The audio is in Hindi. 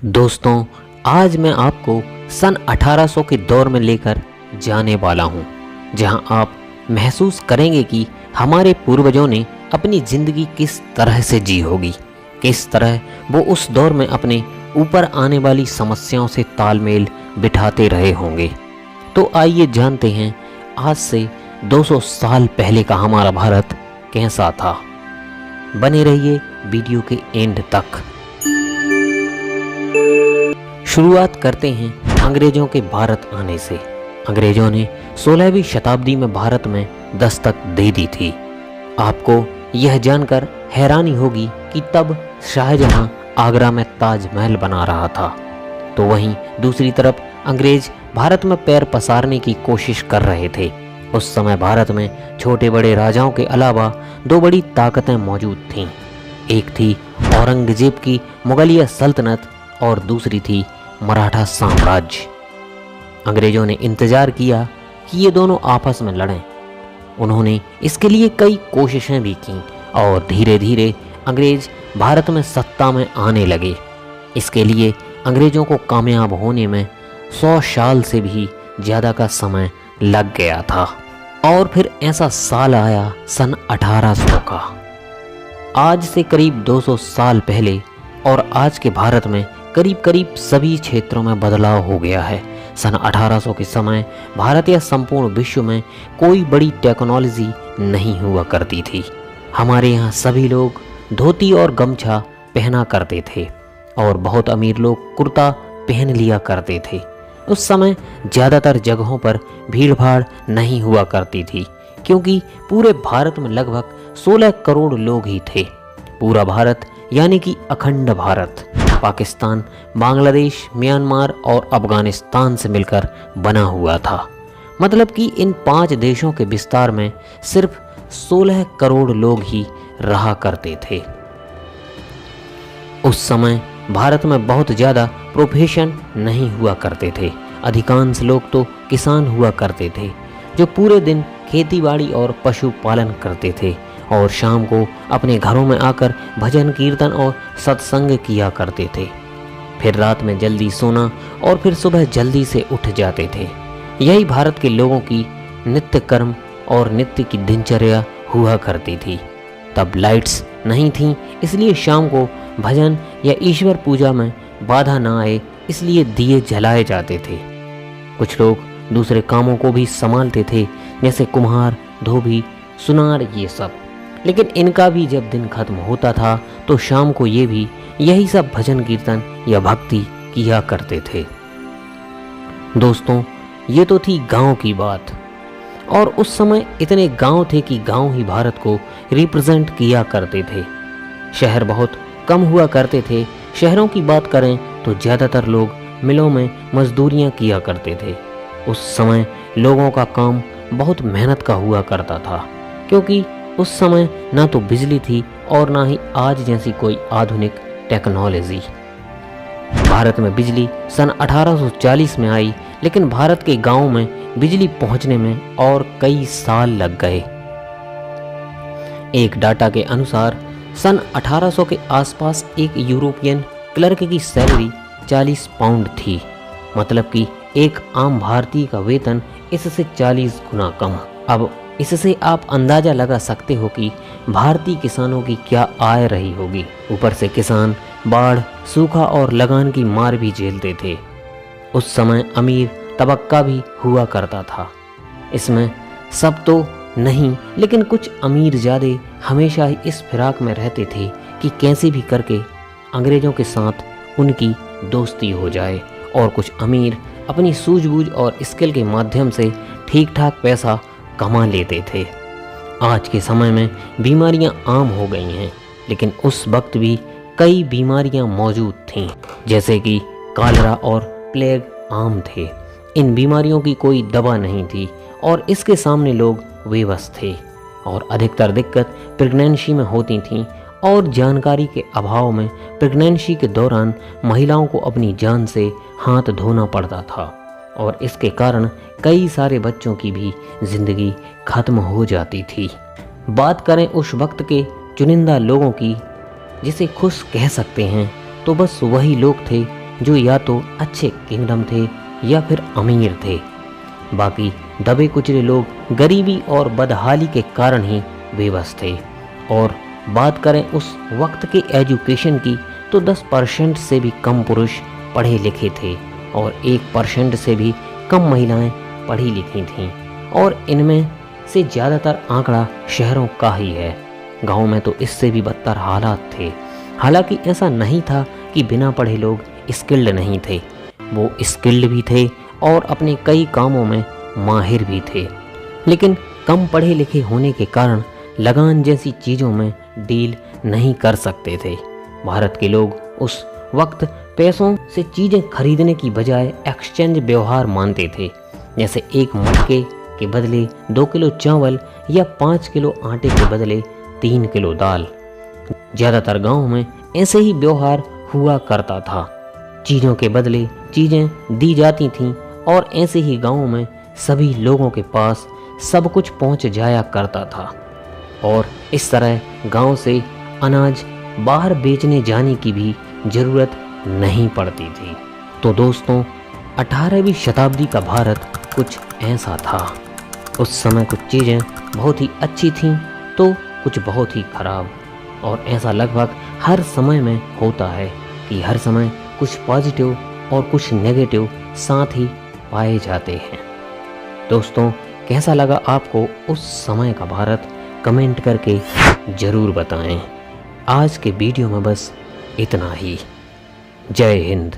दोस्तों, आज मैं आपको सन 1800 के दौर में लेकर जाने वाला हूं, जहां आप महसूस करेंगे कि हमारे पूर्वजों ने अपनी ज़िंदगी किस तरह से जी होगी, किस तरह वो उस दौर में अपने ऊपर आने वाली समस्याओं से तालमेल बिठाते रहे होंगे। तो आइए जानते हैं आज से 200 साल पहले का हमारा भारत कैसा था। बने रहिए वीडियो के एंड तक। शुरुआत करते हैं अंग्रेजों के भारत आने से। अंग्रेजों ने 16वीं शताब्दी में भारत में दस्तक दे दी थी। आपको यह जानकर हैरानी होगी कि तब शाहजहां आगरा में ताजमहल बना रहा था, तो वहीं दूसरी तरफ अंग्रेज भारत में पैर पसारने की कोशिश कर रहे थे। उस समय भारत में छोटे बड़े राजाओं के अलावा दो बड़ी ताकतें मौजूद थीं। एक थी औरंगजेब की मुगलिया सल्तनत और दूसरी थी मराठा साम्राज्य। अंग्रेजों ने इंतजार किया कि ये दोनों आपस में लड़ें। उन्होंने इसके लिए कई कोशिशें भी की और धीरे धीरे अंग्रेज भारत में सत्ता में आने लगे। इसके लिए अंग्रेजों को कामयाब होने में 100 साल से भी ज़्यादा का समय लग गया था। और फिर ऐसा साल आया सन 1800 का। आज से करीब 200 साल पहले और आज के भारत में करीब करीब सभी क्षेत्रों में बदलाव हो गया है। सन 1800 के समय भारत या संपूर्ण विश्व में कोई बड़ी टेक्नोलॉजी नहीं हुआ करती थी। हमारे यहाँ सभी लोग धोती और गमछा पहना करते थे और बहुत अमीर लोग कुर्ता पहन लिया करते थे। उस समय ज़्यादातर जगहों पर भीड़ भाड़ नहीं हुआ करती थी, क्योंकि पूरे भारत में लगभग 16 करोड़ लोग ही थे। पूरा भारत यानी कि अखंड भारत पाकिस्तान, बांग्लादेश, म्यांमार और अफगानिस्तान से मिलकर बना हुआ था। मतलब कि इन 5 देशों के विस्तार में सिर्फ 16 करोड़ लोग ही रहा करते थे। उस समय भारत में बहुत ज़्यादा प्रोफेशन नहीं हुआ करते थे। अधिकांश लोग तो किसान हुआ करते थे, जो पूरे दिन खेतीबाड़ी और पशुपालन करते थे और शाम को अपने घरों में आकर भजन कीर्तन और सत्संग किया करते थे। फिर रात में जल्दी सोना और फिर सुबह जल्दी से उठ जाते थे। यही भारत के लोगों की नित्य कर्म और नित्य की दिनचर्या हुआ करती थी। तब लाइट्स नहीं थीं, इसलिए शाम को भजन या ईश्वर पूजा में बाधा ना आए, इसलिए दिए जलाए जाते थे। कुछ लोग दूसरे कामों को भी संभालते थे, जैसे कुम्हार, धोबी, सुनार, ये सब। लेकिन इनका भी जब दिन खत्म होता था तो शाम को ये भी यही सब भजन कीर्तन या भक्ति किया करते थे। दोस्तों, ये तो थी गांव की बात। और उस समय इतने गांव थे कि गांव ही भारत को रिप्रेजेंट किया करते थे। शहर बहुत कम हुआ करते थे। शहरों की बात करें तो ज़्यादातर लोग मिलों में मजदूरियां किया करते थे। उस समय लोगों का काम बहुत मेहनत का हुआ करता था, क्योंकि उस समय ना तो बिजली थी और ना ही आज जैसी कोई आधुनिक टेक्नोलॉजी। भारत में बिजली सन 1840 में आई, लेकिन भारत के गांवों में बिजली पहुंचने में और कई साल लग गए। एक डाटा के अनुसार सन 1800 के आसपास एक यूरोपियन क्लर्क की सैलरी 40 पाउंड थी। मतलब कि एक आम भारतीय का वेतन इससे 40 गुना कम। अब इससे आप अंदाज़ा लगा सकते हो कि भारतीय किसानों की क्या आय रही होगी। ऊपर से किसान बाढ़, सूखा और लगान की मार भी झेलते थे। उस समय अमीर तबक्का भी हुआ करता था। इसमें सब तो नहीं, लेकिन कुछ अमीर ज़्यादा हमेशा ही इस फिराक में रहते थे कि कैसे भी करके अंग्रेज़ों के साथ उनकी दोस्ती हो जाए। और कुछ अमीर अपनी सूझबूझ और स्किल के माध्यम से ठीक ठाक पैसा कमा लेते थे। आज के समय में बीमारियां आम हो गई हैं, लेकिन उस वक्त भी कई बीमारियां मौजूद थीं, जैसे कि कॉलेरा और प्लेग आम थे। इन बीमारियों की कोई दवा नहीं थी और इसके सामने लोग बेबस थे। और अधिकतर दिक्कत प्रेगनेंसी में होती थी और जानकारी के अभाव में प्रेगनेंसी के दौरान महिलाओं को अपनी जान से हाथ धोना पड़ता था और इसके कारण कई सारे बच्चों की भी ज़िंदगी खत्म हो जाती थी। बात करें उस वक्त के चुनिंदा लोगों की, जिसे खुश कह सकते हैं, तो बस वही लोग थे जो या तो अच्छे किंगडम थे या फिर अमीर थे। बाकी दबे कुचले लोग गरीबी और बदहाली के कारण ही बेबस थे। और बात करें उस वक्त के एजुकेशन की तो 10% से भी कम पुरुष पढ़े लिखे थे और 1% से भी कम महिलाएं पढ़ी लिखी थीं। और इनमें से ज़्यादातर आंकड़ा शहरों का ही है। गाँव में तो इससे भी बदतर हालात थे। हालांकि ऐसा नहीं था कि बिना पढ़े लोग स्किल्ड नहीं थे, वो स्किल्ड भी थे और अपने कई कामों में माहिर भी थे। लेकिन कम पढ़े लिखे होने के कारण लगान जैसी चीज़ों में डील नहीं कर सकते थे। भारत के लोग उस वक्त पैसों से चीज़ें खरीदने की बजाय एक्सचेंज व्यवहार मानते थे। जैसे एक मटके के बदले 2 किलो चावल या 5 किलो आटे के बदले 3 किलो दाल। ज़्यादातर गाँव में ऐसे ही व्यवहार हुआ करता था। चीज़ों के बदले चीज़ें दी जाती थीं और ऐसे ही गाँव में सभी लोगों के पास सब कुछ पहुंच जाया करता था। और इस तरह गांव से अनाज बाहर बेचने जाने की भी ज़रूरत नहीं पड़ती थी। तो दोस्तों, 18वीं शताब्दी का भारत कुछ ऐसा था। उस समय कुछ चीज़ें बहुत ही अच्छी थीं तो कुछ बहुत ही खराब। और ऐसा लगभग हर समय में होता है कि हर समय कुछ पॉजिटिव और कुछ नेगेटिव साथ ही पाए जाते हैं। दोस्तों, कैसा लगा आपको उस समय का भारत, कमेंट करके ज़रूर बताएं। आज के वीडियो में बस इतना ही। जय हिंद।